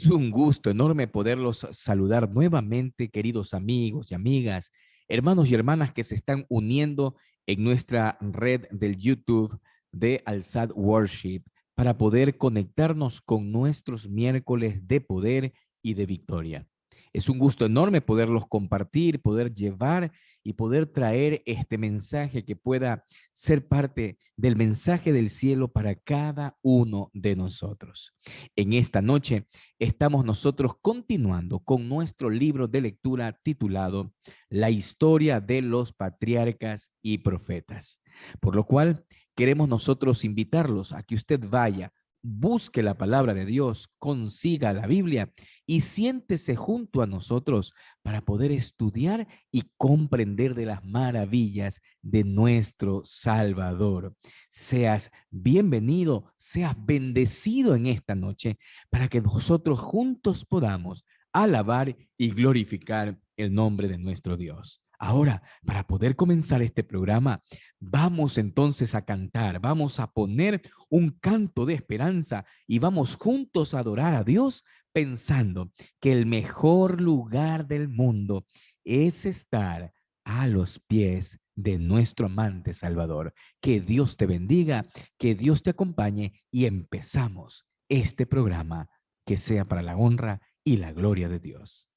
Es un gusto enorme poderlos saludar nuevamente, queridos amigos y amigas, hermanos y hermanas que se están uniendo en nuestra red del YouTube de Alzad Worship para poder conectarnos con nuestros miércoles de poder y de victoria. Es un gusto enorme poderlos compartir, poder llevar y poder traer este mensaje que pueda ser parte del mensaje del cielo para cada uno de nosotros. En esta noche estamos nosotros continuando con nuestro libro de lectura titulado La historia de los patriarcas y profetas, por lo cual queremos nosotros invitarlos a que usted vaya, busque la palabra de Dios, consiga la Biblia y siéntese junto a nosotros para poder estudiar y comprender de las maravillas de nuestro Salvador. Seas bienvenido, seas bendecido en esta noche para que nosotros juntos podamos alabar y glorificar el nombre de nuestro Dios. Ahora, para poder comenzar este programa, vamos entonces a cantar, vamos a poner un canto de esperanza y vamos juntos a adorar a Dios pensando que el mejor lugar del mundo es estar a los pies de nuestro amante Salvador. Que Dios te bendiga, que Dios te acompañe y empezamos este programa que sea para la honra y la gloria de Dios.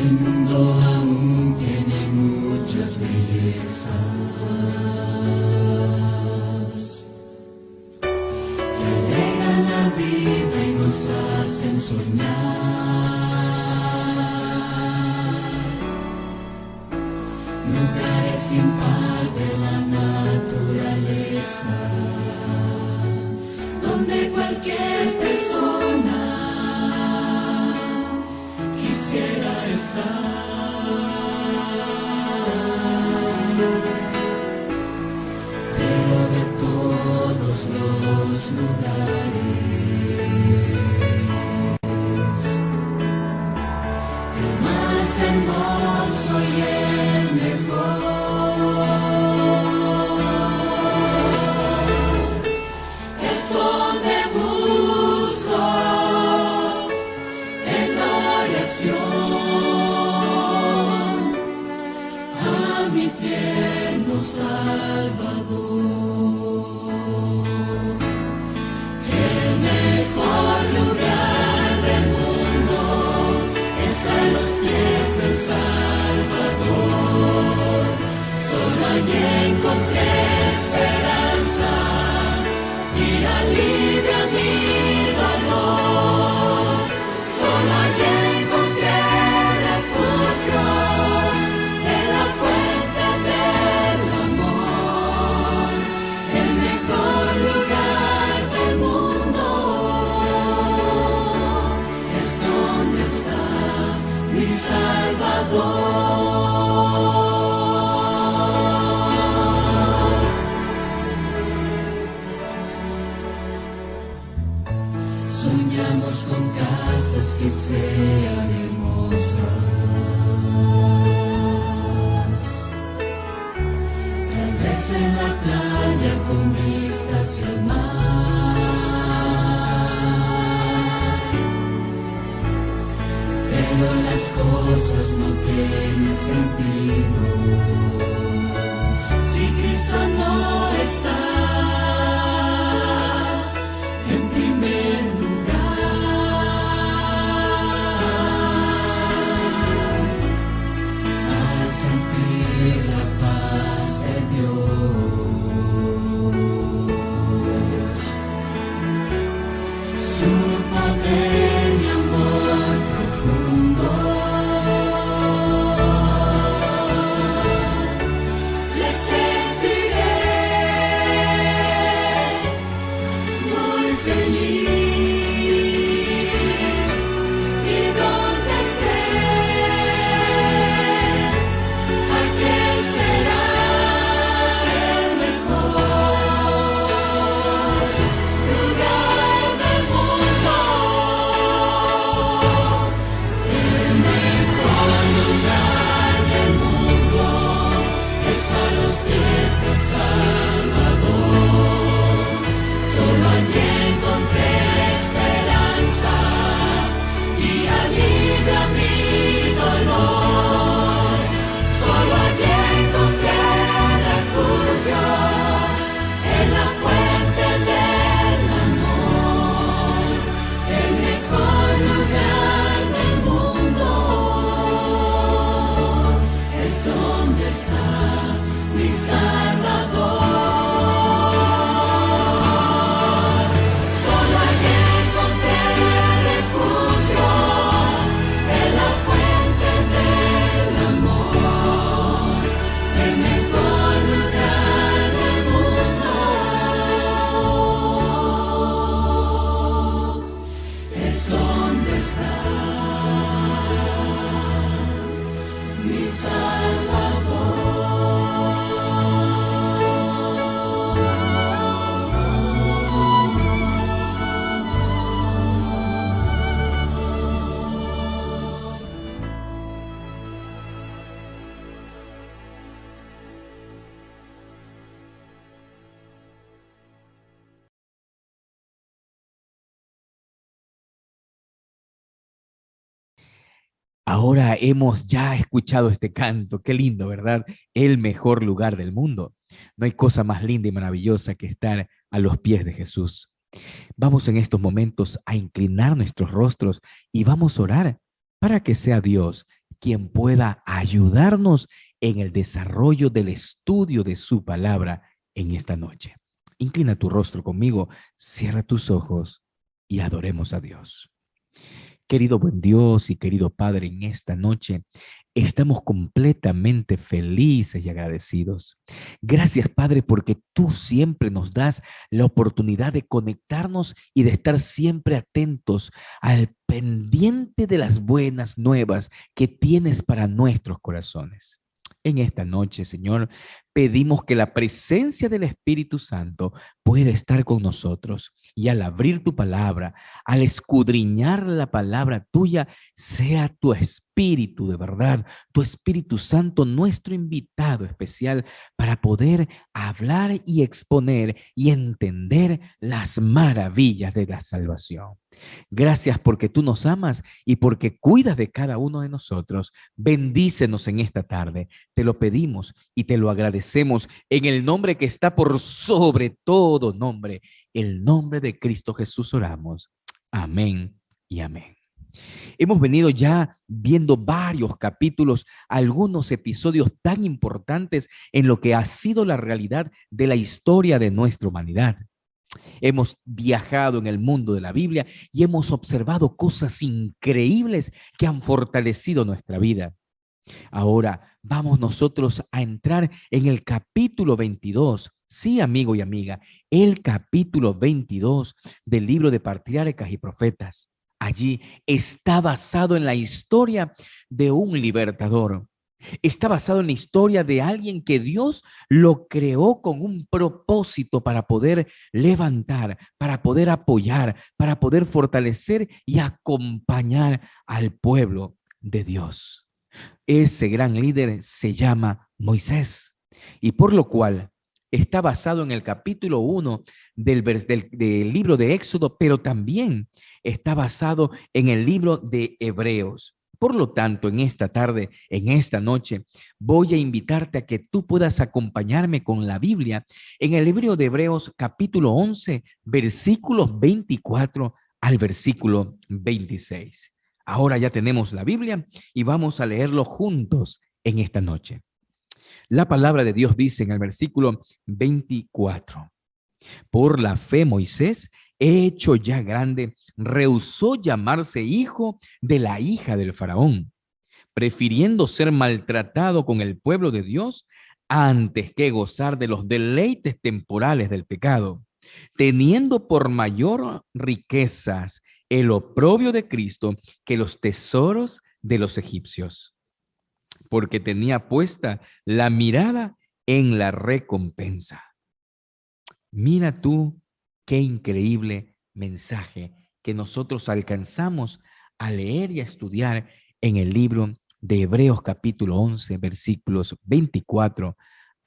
El mundo aún tiene muchas bellezas que alegran la vida y nos hacen soñar. Lugares sin par de la naturaleza, donde cualquier persona quisiera estar. Pero de todos los lugares, el más hermoso y el mejor es donde busco en oración a mi tierno Salvador. El mejor lugar del mundo es a los pies del Salvador. Solo allí encontré esperanza y alivia mi dolor. Solo allí encontré refugio en la fuente del amor. El mejor lugar del mundo es donde está mi Salvador. Soñamos con casas que sean hermosas, tal vez en la playa con vista hacia el mar. Pero las cosas no tienen sentido si Cristo no está en primer lugar. Al sentir la paz de Dios, su poder y amor profundo, le sentiré Ahora hemos ya escuchado este canto. Qué lindo, ¿verdad? El mejor lugar del mundo. No hay cosa más linda y maravillosa que estar a los pies de Jesús. Vamos en estos momentos a inclinar nuestros rostros y vamos a orar para que sea Dios quien pueda ayudarnos en el desarrollo del estudio de su palabra en esta noche. Inclina tu rostro conmigo, cierra tus ojos y adoremos a Dios. Querido buen Dios y querido Padre, en esta noche estamos completamente felices y agradecidos. Gracias, Padre, porque tú siempre nos das la oportunidad de conectarnos y de estar siempre atentos al pendiente de las buenas nuevas que tienes para nuestros corazones. En esta noche, Señor, pedimos que la presencia del Espíritu Santo pueda estar con nosotros y al abrir tu palabra, al escudriñar la palabra tuya, sea tu Espíritu de verdad, tu Espíritu Santo, nuestro invitado especial para poder hablar y exponer y entender las maravillas de la salvación. Gracias porque tú nos amas y porque cuidas de cada uno de nosotros. Bendícenos en esta tarde. Te lo pedimos y te lo agradecemos en el nombre que está por sobre todo nombre, el nombre de Cristo Jesús oramos. Amén y amén. Hemos venido ya viendo varios capítulos, algunos episodios tan importantes en lo que ha sido la realidad de la historia de nuestra humanidad. Hemos viajado en el mundo de la Biblia y hemos observado cosas increíbles que han fortalecido nuestra vida. Ahora vamos nosotros a entrar en el capítulo 22. Sí, amigo y amiga, el capítulo 22 del libro de Patriarcas y Profetas. Allí está basado en la historia de un libertador. Está basado en la historia de alguien que Dios lo creó con un propósito para poder levantar, para poder apoyar, para poder fortalecer y acompañar al pueblo de Dios. Ese gran líder se llama Moisés y por lo cual está basado en el capítulo 1 del libro de Éxodo, pero también está basado en el libro de Hebreos. Por lo tanto, en esta tarde, en esta noche, voy a invitarte a que tú puedas acompañarme con la Biblia en el libro de Hebreos capítulo 11, versículos 24 al versículo 26. Ahora ya tenemos la Biblia y vamos a leerlo juntos en esta noche. La palabra de Dios dice en el versículo 24, por la fe Moisés, hecho ya grande, rehusó llamarse hijo de la hija del faraón, prefiriendo ser maltratado con el pueblo de Dios antes que gozar de los deleites temporales del pecado, teniendo por mayor riquezas el oprobio de Cristo que los tesoros de los egipcios, porque tenía puesta la mirada en la recompensa. Mira tú qué increíble mensaje que nosotros alcanzamos a leer y a estudiar en el libro de Hebreos capítulo 11, versículos 24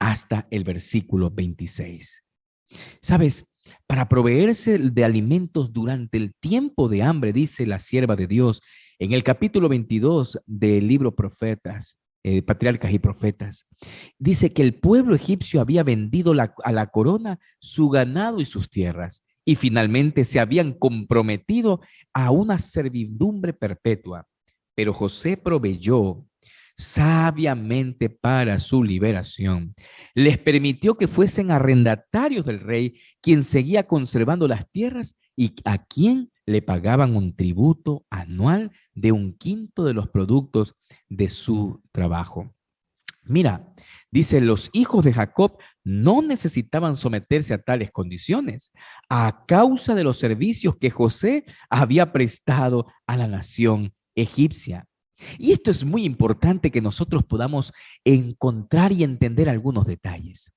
hasta el versículo 26. ¿Sabes? Para proveerse de alimentos durante el tiempo de hambre, dice la sierva de Dios en el capítulo 22 del libro Profetas, Patriarcas y Profetas. Dice que el pueblo egipcio había vendido a la corona su ganado y sus tierras y finalmente se habían comprometido a una servidumbre perpetua. Pero José proveyó sabiamente para su liberación. Les permitió que fuesen arrendatarios del rey, quien seguía conservando las tierras y a quien le pagaban un tributo anual de 1/5 de los productos de su trabajo. Mira, dice, los hijos de Jacob no necesitaban someterse a tales condiciones a causa de los servicios que José había prestado a la nación egipcia. Y esto es muy importante que nosotros podamos encontrar y entender algunos detalles.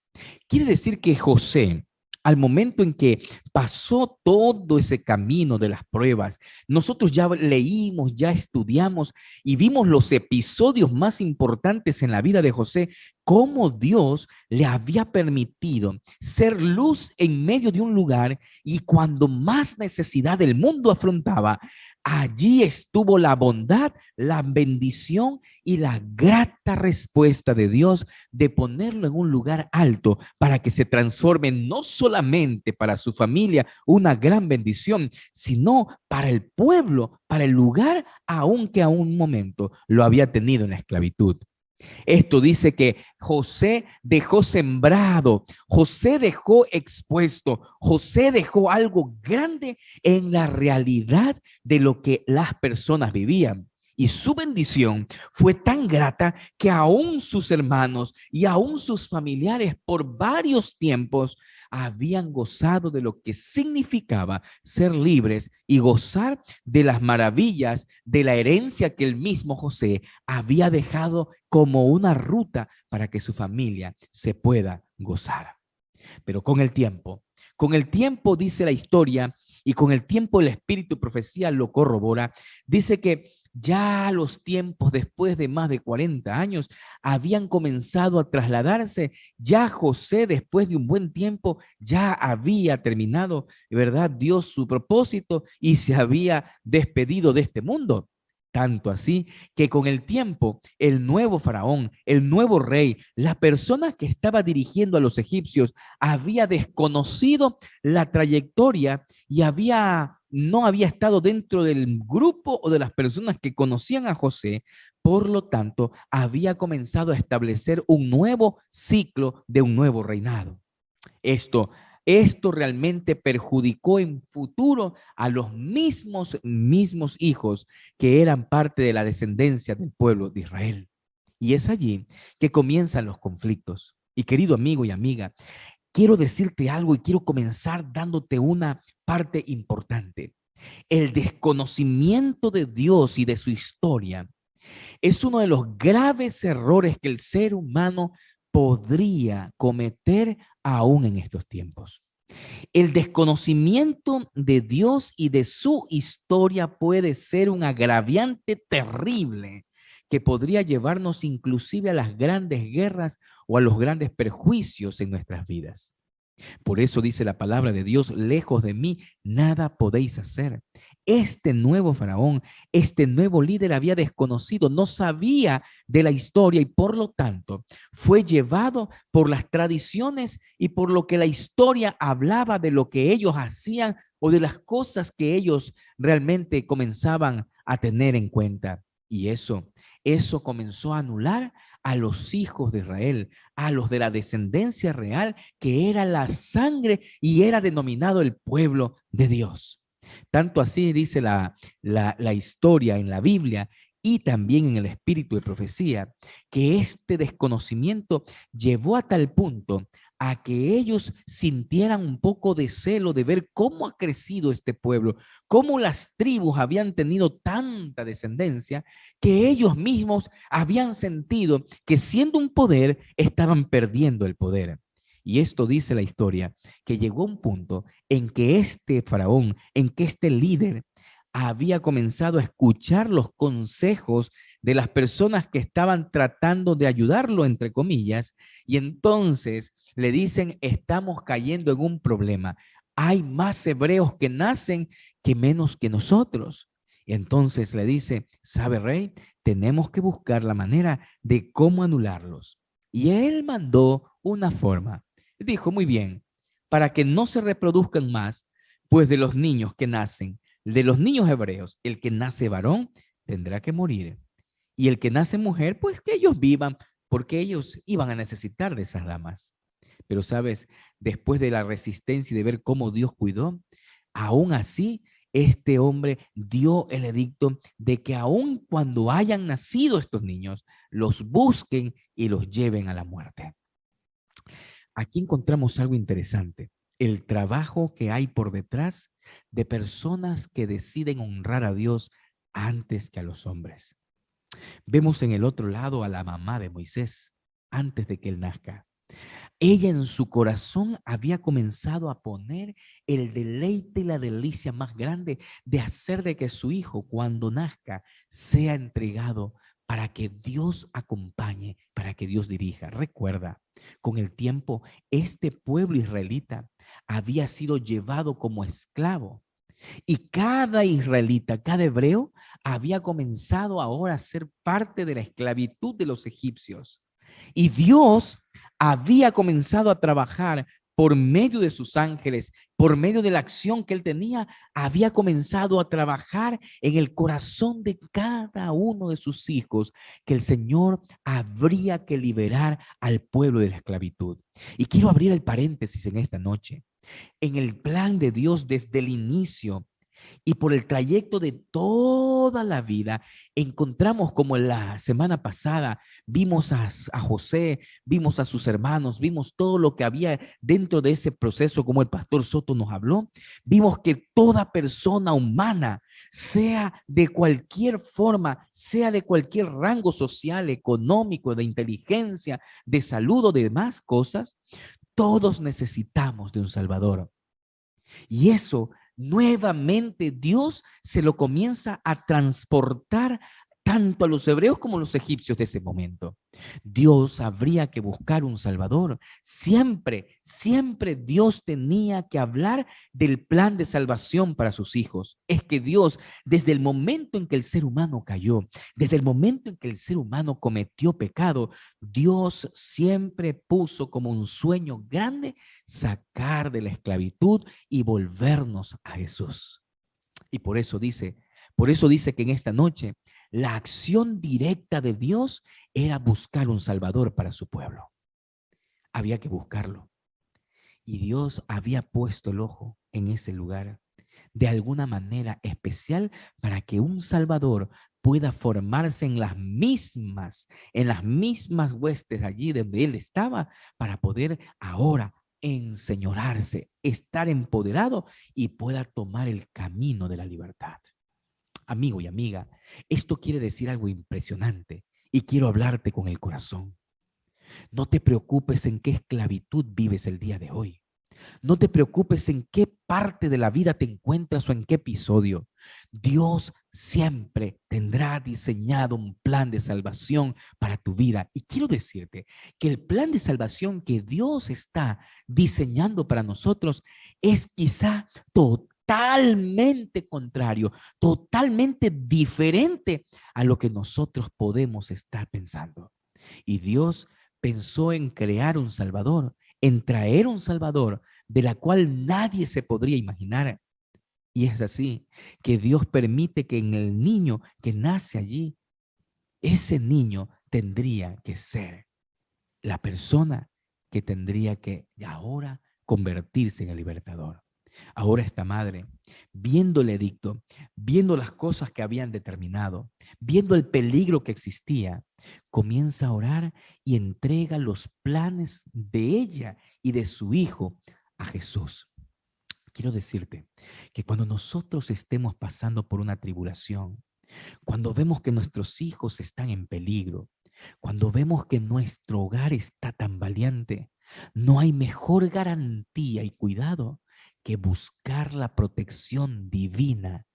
Quiere decir que José, al momento en que pasó todo ese camino de las pruebas. Nosotros ya leímos, ya estudiamos y vimos los episodios más importantes en la vida de José, cómo Dios le había permitido ser luz en medio de un lugar y cuando más necesidad del mundo afrontaba, allí estuvo la bondad, la bendición y la grata respuesta de Dios de ponerlo en un lugar alto para que se transforme no solamente para su familia una gran bendición, sino para el pueblo, para el lugar, aunque a un momento lo había tenido en la esclavitud. Esto dice que José dejó sembrado, José dejó expuesto, José dejó algo grande en la realidad de lo que las personas vivían. Y su bendición fue tan grata que aún sus hermanos y aún sus familiares por varios tiempos habían gozado de lo que significaba ser libres y gozar de las maravillas de la herencia que el mismo José había dejado como una ruta para que su familia se pueda gozar. Pero con el tiempo dice la historia y con el tiempo el espíritu de profecía lo corrobora, dice que ya los tiempos después de más de 40 años habían comenzado a trasladarse, ya José después de un buen tiempo ya había terminado, ¿verdad? Dios su propósito y se había despedido de este mundo. Tanto así que con el tiempo, el nuevo faraón, el nuevo rey, la persona que estaba dirigiendo a los egipcios había desconocido la trayectoria y no había estado dentro del grupo o de las personas que conocían a José. Por lo tanto, había comenzado a establecer un nuevo ciclo de un nuevo reinado. Esto realmente perjudicó en futuro a los mismos hijos que eran parte de la descendencia del pueblo de Israel. Y es allí que comienzan los conflictos. Y querido amigo y amiga, quiero decirte algo y quiero comenzar dándote una parte importante. El desconocimiento de Dios y de su historia es uno de los graves errores que el ser humano podría cometer aún en estos tiempos. El desconocimiento de Dios y de su historia puede ser un agraviante terrible que podría llevarnos inclusive a las grandes guerras o a los grandes perjuicios en nuestras vidas. Por eso dice la palabra de Dios, lejos de mí, nada podéis hacer. Este nuevo faraón, este nuevo líder había desconocido, no sabía de la historia y por lo tanto fue llevado por las tradiciones y por lo que la historia hablaba de lo que ellos hacían o de las cosas que ellos realmente comenzaban a tener en cuenta. Y eso comenzó a anular a los hijos de Israel, a los de la descendencia real, que era la sangre y era denominado el pueblo de Dios. Tanto así dice la historia en la Biblia y también en el espíritu de profecía, que este desconocimiento llevó a tal punto a que ellos sintieran un poco de celo de ver cómo ha crecido este pueblo, cómo las tribus habían tenido tanta descendencia, que ellos mismos habían sentido que siendo un poder, estaban perdiendo el poder. Y esto dice la historia, que llegó un punto en que este faraón, en que este líder había comenzado a escuchar los consejos de las personas que estaban tratando de ayudarlo, entre comillas, y entonces le dicen, estamos cayendo en un problema. Hay más hebreos que nacen que menos que nosotros. Y entonces le dice, ¿sabe, rey? Tenemos que buscar la manera de cómo anularlos. Y él mandó una forma. Dijo, muy bien, para que no se reproduzcan más, pues de los niños que nacen, de los niños hebreos, el que nace varón tendrá que morir. Y el que nace mujer, pues que ellos vivan, porque ellos iban a necesitar de esas damas. Pero sabes, después de la resistencia y de ver cómo Dios cuidó, aún así, este hombre dio el edicto de que aun cuando hayan nacido estos niños, los busquen y los lleven a la muerte. Aquí encontramos algo interesante, el trabajo que hay por detrás de personas que deciden honrar a Dios antes que a los hombres. Vemos en el otro lado a la mamá de Moisés, antes de que él nazca. Ella en su corazón había comenzado a poner el deleite y la delicia más grande de hacer de que su hijo, cuando nazca, sea entregado para que Dios acompañe, para que Dios dirija. Recuerda, con el tiempo, este pueblo israelita había sido llevado como esclavo. Y cada israelita, cada hebreo, había comenzado ahora a ser parte de la esclavitud de los egipcios. Y Dios había comenzado a trabajar por medio de sus ángeles, por medio de la acción que él tenía, había comenzado a trabajar en el corazón de cada uno de sus hijos, que el Señor habría que liberar al pueblo de la esclavitud. Y quiero abrir el paréntesis en esta noche. En el plan de Dios desde el inicio, y por el trayecto de toda la vida, encontramos como la semana pasada, vimos a José, vimos a sus hermanos, vimos todo lo que había dentro de ese proceso, como el pastor Soto nos habló. Vimos que toda persona humana, sea de cualquier forma, sea de cualquier rango social, económico, de inteligencia, de salud o de demás cosas, todos necesitamos de un Salvador. Y eso nuevamente Dios se lo comienza a transportar tanto a los hebreos como a los egipcios de ese momento. Dios habría que buscar un Salvador. Siempre, siempre Dios tenía que hablar del plan de salvación para sus hijos. Es que Dios, desde el momento en que el ser humano cayó, desde el momento en que el ser humano cometió pecado, Dios siempre puso como un sueño grande sacar de la esclavitud y volvernos a Jesús. Y por eso dice que en esta noche la acción directa de Dios era buscar un Salvador para su pueblo. Había que buscarlo. Y Dios había puesto el ojo en ese lugar de alguna manera especial para que un Salvador pueda formarse en las mismas huestes allí donde él estaba, para poder ahora enseñorarse, estar empoderado y pueda tomar el camino de la libertad. Amigo y amiga, esto quiere decir algo impresionante y quiero hablarte con el corazón. No te preocupes en qué esclavitud vives el día de hoy. No te preocupes en qué parte de la vida te encuentras o en qué episodio. Dios siempre tendrá diseñado un plan de salvación para tu vida. Y quiero decirte que el plan de salvación que Dios está diseñando para nosotros es quizá totalmente contrario, totalmente diferente a lo que nosotros podemos estar pensando. Y Dios pensó en crear un Salvador, en traer un Salvador de la cual nadie se podría imaginar. Y es así que Dios permite que en el niño que nace allí, ese niño tendría que ser la persona que tendría que ahora convertirse en el libertador. Ahora esta madre, viendo el edicto, viendo las cosas que habían determinado, viendo el peligro que existía, comienza a orar y entrega los planes de ella y de su hijo a Jesús. Quiero decirte que cuando nosotros estemos pasando por una tribulación, cuando vemos que nuestros hijos están en peligro, cuando vemos que nuestro hogar está tambaleante, no hay mejor garantía y cuidado que buscar la protección divina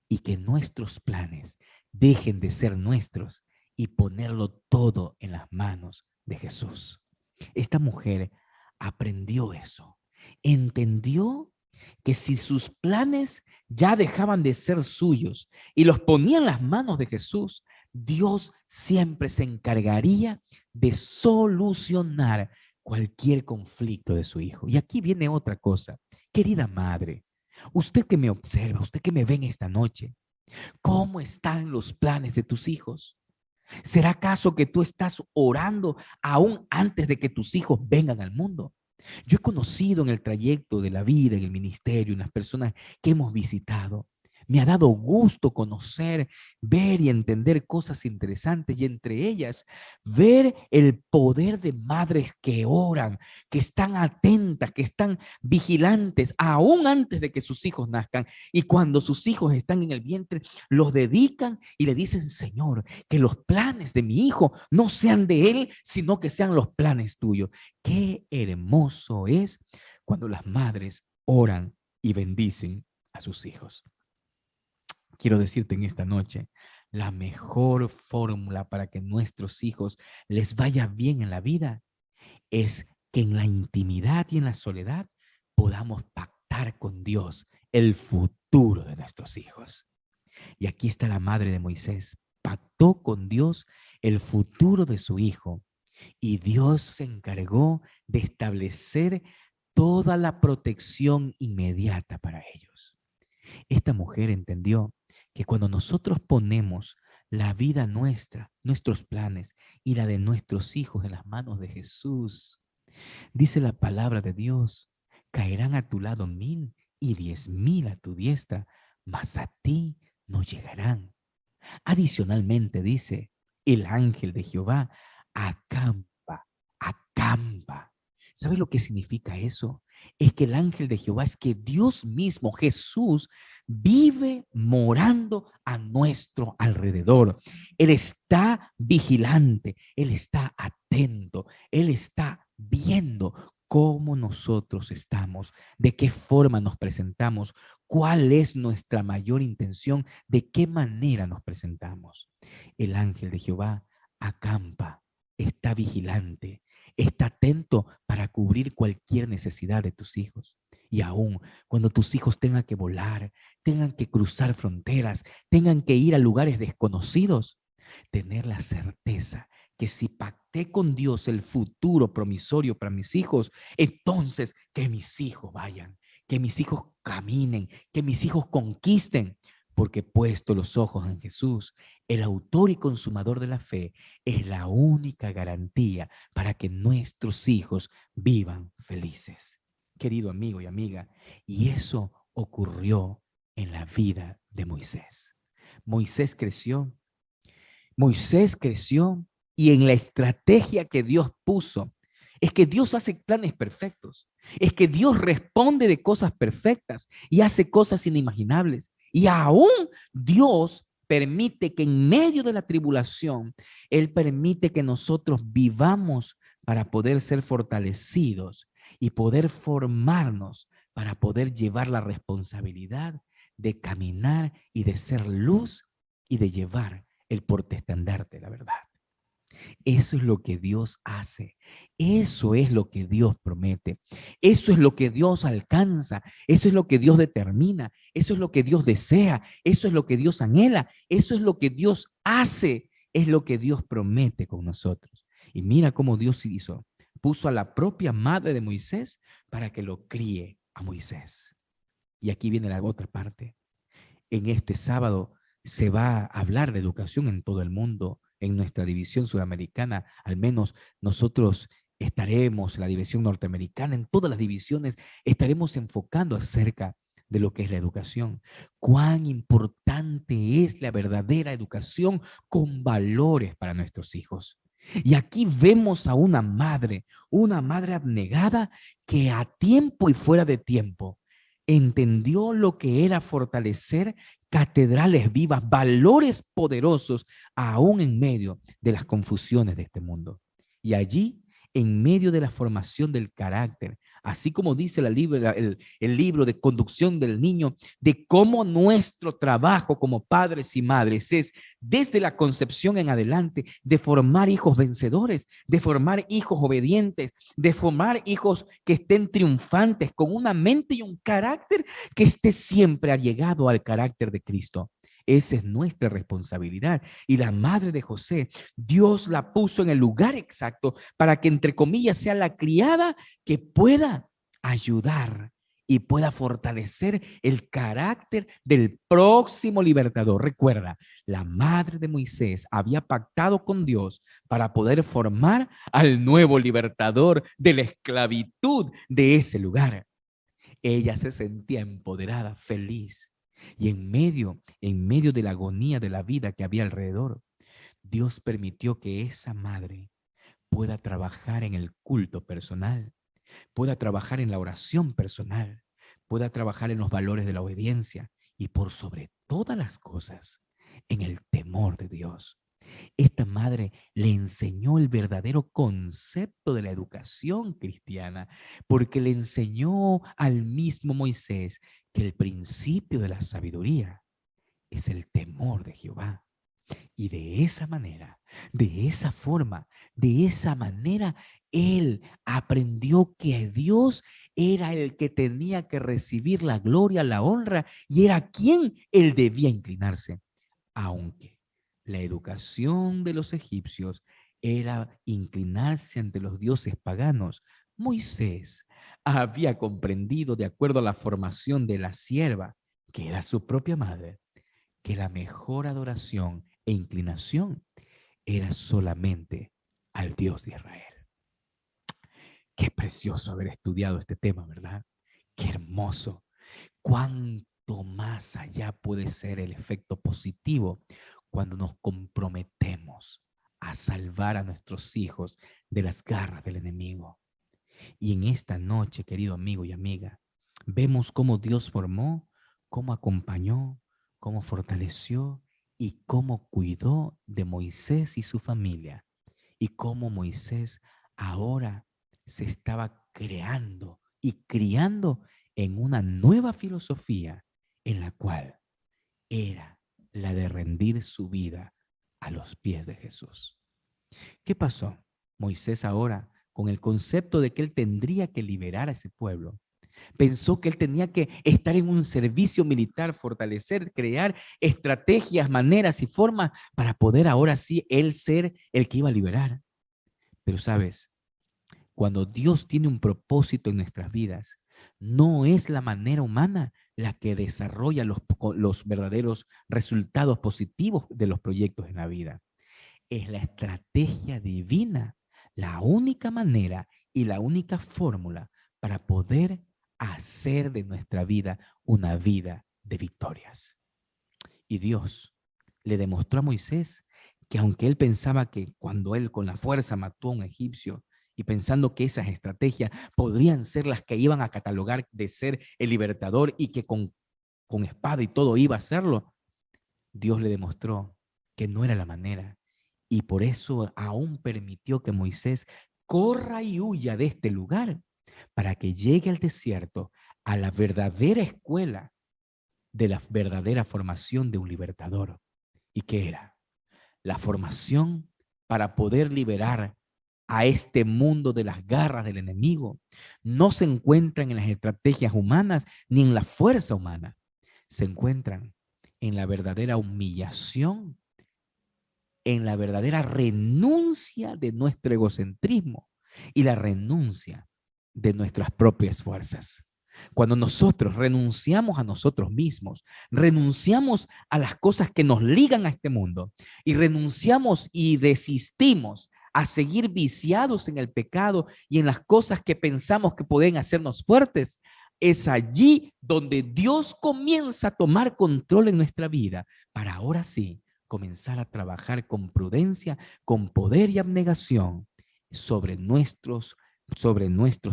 y que nuestros planes dejen de ser nuestros y ponerlo todo en las manos de Jesús. Esta mujer aprendió eso, entendió que si sus planes ya dejaban de ser suyos y los ponía en las manos de Jesús, Dios siempre se encargaría de solucionar cualquier conflicto de su hijo. Y aquí viene otra cosa. Querida madre, usted que me observa, usted que me ve en esta noche, ¿cómo están los planes de tus hijos? ¿Será acaso que tú estás orando aún antes de que tus hijos vengan al mundo? Yo he conocido en el trayecto de la vida, en el ministerio, en las personas que hemos visitado, Me ha dado gusto conocer, ver y entender cosas interesantes y entre ellas ver el poder de madres que oran, que están atentas, que están vigilantes aún antes de que sus hijos nazcan y cuando sus hijos están en el vientre, los dedican y le dicen, Señor, que los planes de mi hijo no sean de él, sino que sean los planes tuyos. Qué hermoso es cuando las madres oran y bendicen a sus hijos. Quiero decirte en esta noche, la mejor fórmula para que nuestros hijos les vaya bien en la vida es que en la intimidad y en la soledad podamos pactar con Dios el futuro de nuestros hijos. Y aquí está la madre de Moisés. Pactó con Dios el futuro de su hijo y Dios se encargó de establecer toda la protección inmediata para ellos. Esta mujer entendió que cuando nosotros ponemos la vida nuestra, nuestros planes y la de nuestros hijos en las manos de Jesús, dice la palabra de Dios, caerán a tu lado 1000 y 10,000 a tu diestra, mas a ti no llegarán. Adicionalmente dice, el ángel de Jehová acampa, acampa. ¿Sabe lo que significa eso? Es que el ángel de Jehová es que Dios mismo, Jesús, vive morando a nuestro alrededor. Él está vigilante, Él está atento, Él está viendo cómo nosotros estamos, de qué forma nos presentamos, cuál es nuestra mayor intención, de qué manera nos presentamos. El ángel de Jehová acampa, está vigilante, está atento para cubrir cualquier necesidad de tus hijos. Y aún cuando tus hijos tengan que volar, tengan que cruzar fronteras, tengan que ir a lugares desconocidos, tener la certeza que si pacté con Dios el futuro promisorio para mis hijos, entonces que mis hijos vayan, que mis hijos caminen, que mis hijos conquisten, porque puesto los ojos en Jesús, el autor y consumador de la fe, es la única garantía para que nuestros hijos vivan felices. Querido amigo y amiga, y eso ocurrió en la vida de Moisés. Moisés creció y en la estrategia que Dios puso, es que Dios hace planes perfectos, es que Dios responde de cosas perfectas y hace cosas inimaginables. Y aún Dios permite que en medio de la tribulación, Él permite que nosotros vivamos para poder ser fortalecidos y poder formarnos para poder llevar la responsabilidad de caminar y de ser luz y de llevar el portaestandarte de la verdad. Eso es lo que Dios hace. Eso es lo que Dios promete. Eso es lo que Dios alcanza. Eso es lo que Dios determina. Eso es lo que Dios desea. Eso es lo que Dios anhela. Eso es lo que Dios hace. Es lo que Dios promete con nosotros. Y mira cómo Dios hizo. Puso a la propia madre de Moisés para que lo críe a Moisés. Y aquí viene la otra parte. En este sábado se va a hablar de educación en todo el mundo. En nuestra división sudamericana, al menos nosotros estaremos en la división norteamericana, en todas las divisiones estaremos enfocando acerca de lo que es la educación. Cuán importante es la verdadera educación con valores para nuestros hijos. Y aquí vemos a una madre abnegada que a tiempo y fuera de tiempo entendió lo que era fortalecer catedrales vivas, valores poderosos, aún en medio de las confusiones de este mundo. Y allí, en medio de la formación del carácter, así como dice el libro de conducción del niño, de cómo nuestro trabajo como padres y madres es, desde la concepción en adelante, de formar hijos vencedores, de formar hijos obedientes, de formar hijos que estén triunfantes, con una mente y un carácter que esté siempre allegado al carácter de Cristo. Esa es nuestra responsabilidad. Y la madre de José, Dios la puso en el lugar exacto para que, entre comillas, sea la criada que pueda ayudar y pueda fortalecer el carácter del próximo libertador. Recuerda, la madre de Moisés había pactado con Dios para poder formar al nuevo libertador de la esclavitud de ese lugar. Ella se sentía empoderada, feliz. Y en medio de la agonía de la vida que había alrededor, Dios permitió que esa madre pueda trabajar en el culto personal, pueda trabajar en la oración personal, pueda trabajar en los valores de la obediencia y por sobre todas las cosas, en el temor de Dios. Esta madre le enseñó el verdadero concepto de la educación cristiana, porque le enseñó al mismo Moisés que el principio de la sabiduría es el temor de Jehová. Y de esa manera, de esa forma, de esa manera, él aprendió que Dios era el que tenía que recibir la gloria, la honra, y era quien él debía inclinarse, aunque la educación de los egipcios era inclinarse ante los dioses paganos. Moisés había comprendido, de acuerdo a la formación de la sierva, que era su propia madre, que la mejor adoración e inclinación era solamente al Dios de Israel. Qué precioso haber estudiado este tema, ¿verdad? Qué hermoso. Cuánto más allá puede ser el efecto positivo cuando nos comprometemos a salvar a nuestros hijos de las garras del enemigo. Y en esta noche, querido amigo y amiga, vemos cómo Dios formó, cómo acompañó, cómo fortaleció y cómo cuidó de Moisés y su familia. Y cómo Moisés ahora se estaba creando y criando en una nueva filosofía en la cual era la de rendir su vida a los pies de Jesús. ¿Qué pasó? Moisés ahora, con el concepto de que él tendría que liberar a ese pueblo, pensó que él tenía que estar en un servicio militar, fortalecer, crear estrategias, maneras y formas para poder ahora sí él ser el que iba a liberar. Pero sabes, cuando Dios tiene un propósito en nuestras vidas, no es la manera humana la que desarrolla los verdaderos resultados positivos de los proyectos en la vida. Es la estrategia divina, la única manera y la única fórmula para poder hacer de nuestra vida una vida de victorias. Y Dios le demostró a Moisés que aunque él pensaba que cuando él con la fuerza mató a un egipcio y pensando que esas estrategias podrían ser las que iban a catalogar de ser el libertador y que con espada y todo iba a hacerlo, Dios le demostró que no era la manera. Y por eso aún permitió que Moisés corra y huya de este lugar para que llegue al desierto, a la verdadera escuela de la verdadera formación de un libertador. ¿Y qué era? La formación para poder liberar a este mundo de las garras del enemigo. No se encuentran en las estrategias humanas ni en la fuerza humana. Se encuentran en la verdadera humillación, en la verdadera renuncia de nuestro egocentrismo y la renuncia de nuestras propias fuerzas. Cuando nosotros renunciamos a nosotros mismos, renunciamos a las cosas que nos ligan a este mundo y renunciamos y desistimos a seguir viciados en el pecado y en las cosas que pensamos que pueden hacernos fuertes, es allí donde Dios comienza a tomar control en nuestra vida para ahora sí comenzar a trabajar con prudencia, con poder y abnegación sobre nuestros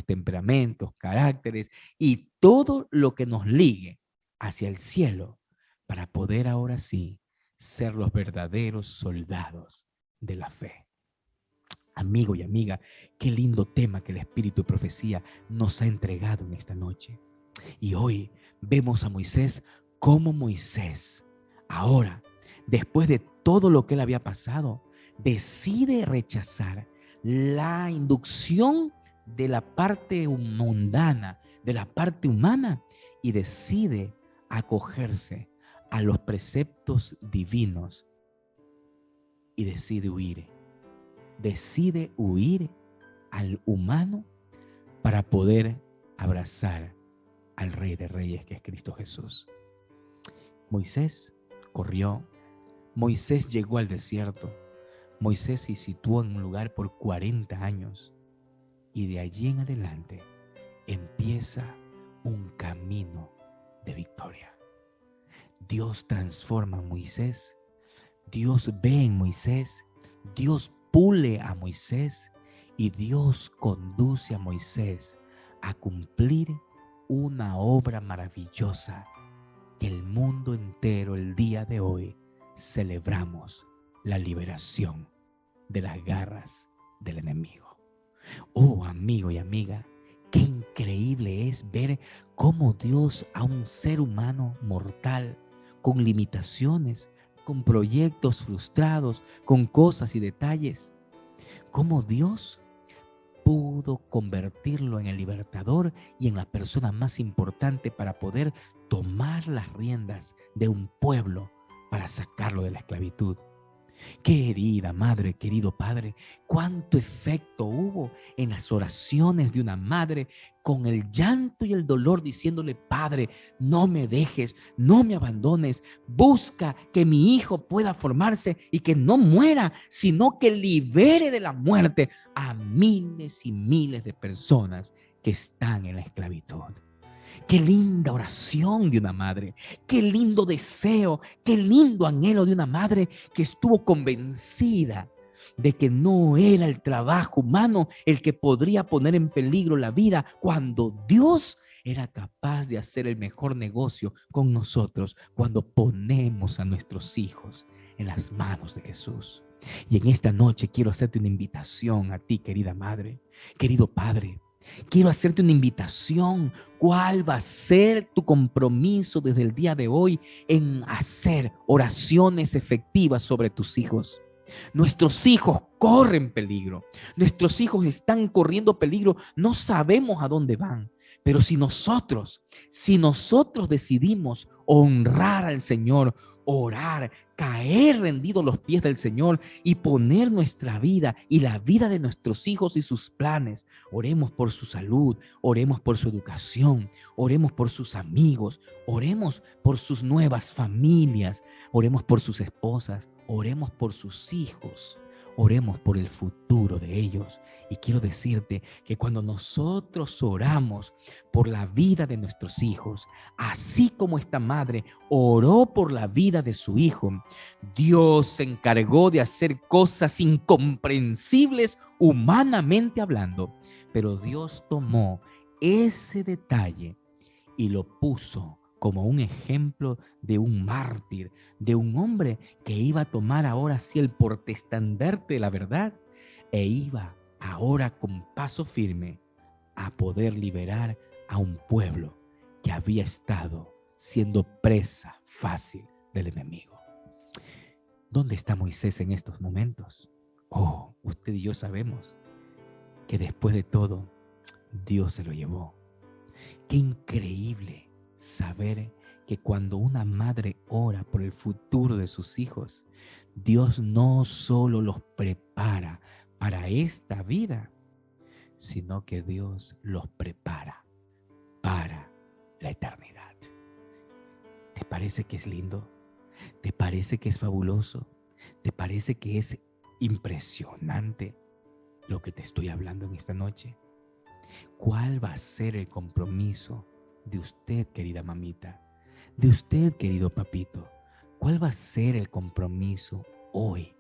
temperamentos, caracteres y todo lo que nos ligue hacia el cielo para poder ahora sí ser los verdaderos soldados de la fe. Amigo y amiga, qué lindo tema que el Espíritu de Profecía nos ha entregado en esta noche. Y hoy vemos a Moisés como Moisés, ahora, después de todo lo que él había pasado, decide rechazar la inducción de la parte mundana, de la parte humana, y decide acogerse a los preceptos divinos y decide huir al humano para poder abrazar al Rey de Reyes, que es Cristo Jesús. Moisés corrió, Moisés llegó al desierto, Moisés se situó en un lugar por 40 años y de allí en adelante empieza un camino de victoria. Dios transforma a Moisés, Dios ve en Moisés, Dios pule a Moisés y Dios conduce a Moisés a cumplir una obra maravillosa que el mundo entero el día de hoy celebramos la liberación de las garras del enemigo. Oh, amigo y amiga, qué increíble es ver cómo Dios a un ser humano mortal, con limitaciones, con proyectos frustrados, con cosas y detalles, cómo Dios pudo convertirlo en el libertador y en la persona más importante para poder tomar las riendas de un pueblo para sacarlo de la esclavitud. Querida madre, querido padre, cuánto efecto hubo en las oraciones de una madre con el llanto y el dolor diciéndole: Padre, no me dejes, no me abandones, busca que mi hijo pueda formarse y que no muera, sino que libere de la muerte a miles y miles de personas que están en la esclavitud. Qué linda oración de una madre, qué lindo deseo, qué lindo anhelo de una madre que estuvo convencida de que no era el trabajo humano el que podría poner en peligro la vida, cuando Dios era capaz de hacer el mejor negocio con nosotros cuando ponemos a nuestros hijos en las manos de Jesús. Y en esta noche quiero hacerte una invitación a ti, querida madre, querido padre. Quiero hacerte una invitación. ¿Cuál va a ser tu compromiso desde el día de hoy en hacer oraciones efectivas sobre tus hijos? Nuestros hijos corren peligro. Nuestros hijos están corriendo peligro. No sabemos a dónde van. Pero si nosotros decidimos honrar al Señor, orar, caer rendidos a los pies del Señor y poner nuestra vida y la vida de nuestros hijos y sus planes, oremos por su salud, oremos por su educación, oremos por sus amigos, oremos por sus nuevas familias, oremos por sus esposas, oremos por sus hijos, oremos por el futuro de ellos. Y quiero decirte que cuando nosotros oramos por la vida de nuestros hijos, así como esta madre oró por la vida de su hijo, Dios se encargó de hacer cosas incomprensibles humanamente hablando, pero Dios tomó ese detalle y lo puso como un ejemplo de un mártir, de un hombre que iba a tomar ahora sí el portaestandarte de la verdad e iba ahora con paso firme a poder liberar a un pueblo que había estado siendo presa fácil del enemigo. ¿Dónde está Moisés en estos momentos? Oh, usted y yo sabemos que después de todo, Dios se lo llevó. Qué increíble saber que cuando una madre ora por el futuro de sus hijos, Dios no solo los prepara para esta vida, sino que Dios los prepara para la eternidad. ¿Te parece que es lindo? ¿Te parece que es fabuloso? ¿Te parece que es impresionante lo que te estoy hablando en esta noche? ¿Cuál va a ser el compromiso de usted, querida mamita? De usted, querido papito. ¿Cuál va a ser el compromiso hoy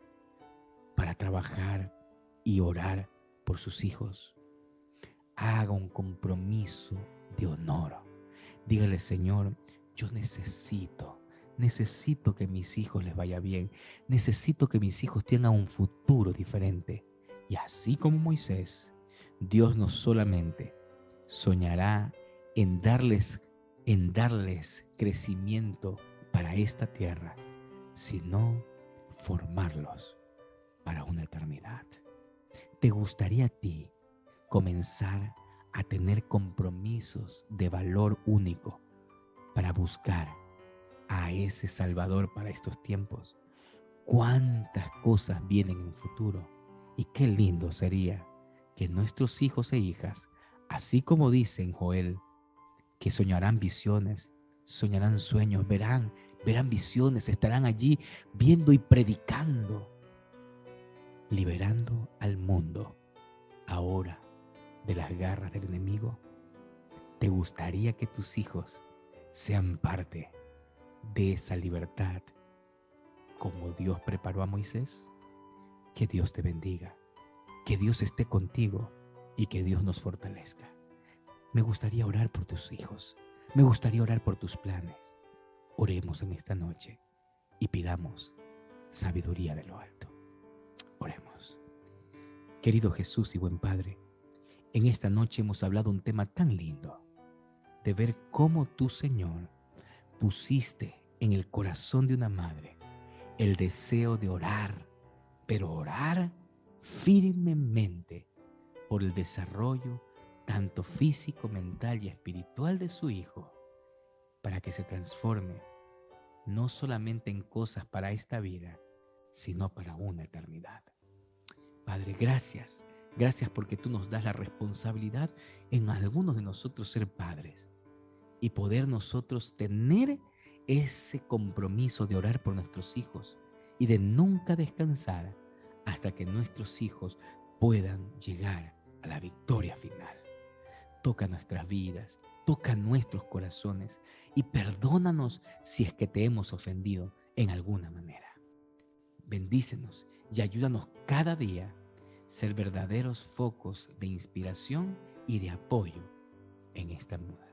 para trabajar y orar por sus hijos? Haga un compromiso de honor. Dígale: Señor, yo necesito que a mis hijos les vaya bien. Necesito que mis hijos tengan un futuro diferente. Y así como Moisés, Dios no solamente soñará en darles crecimiento para esta tierra, sino formarlos para una eternidad. ¿Te gustaría a ti comenzar a tener compromisos de valor único para buscar a ese Salvador para estos tiempos? ¿Cuántas cosas vienen en futuro? Y qué lindo sería que nuestros hijos e hijas, así como dice en Joel, que soñarán visiones, soñarán sueños, verán visiones, estarán allí viendo y predicando, liberando al mundo ahora de las garras del enemigo. ¿Te gustaría que tus hijos sean parte de esa libertad como Dios preparó a Moisés. Que Dios te bendiga, que Dios esté contigo y que Dios nos fortalezca. Me gustaría orar por tus hijos, me gustaría orar por tus planes. Oremos en esta noche y pidamos sabiduría de lo alto. Oremos. Querido Jesús y buen Padre, en esta noche hemos hablado un tema tan lindo, de ver cómo tú, Señor, pusiste en el corazón de una madre el deseo de orar, pero orar firmemente por el desarrollo tanto físico, mental y espiritual de su hijo, para que se transforme no solamente en cosas para esta vida, sino para una eternidad. Padre, gracias. Gracias porque tú nos das la responsabilidad en algunos de nosotros ser padres y poder nosotros tener ese compromiso de orar por nuestros hijos y de nunca descansar hasta que nuestros hijos puedan llegar a la victoria final. Toca nuestras vidas, toca nuestros corazones y perdónanos si es que te hemos ofendido en alguna manera. Bendícenos y ayúdanos cada día a ser verdaderos focos de inspiración y de apoyo en esta muda.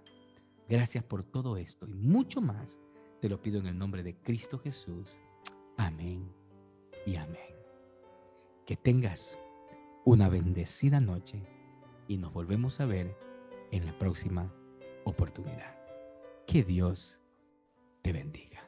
Gracias por todo esto y mucho más te lo pido en el nombre de Cristo Jesús. Amén y amén. Que tengas una bendecida noche y nos volvemos a ver en la próxima oportunidad. Que Dios te bendiga.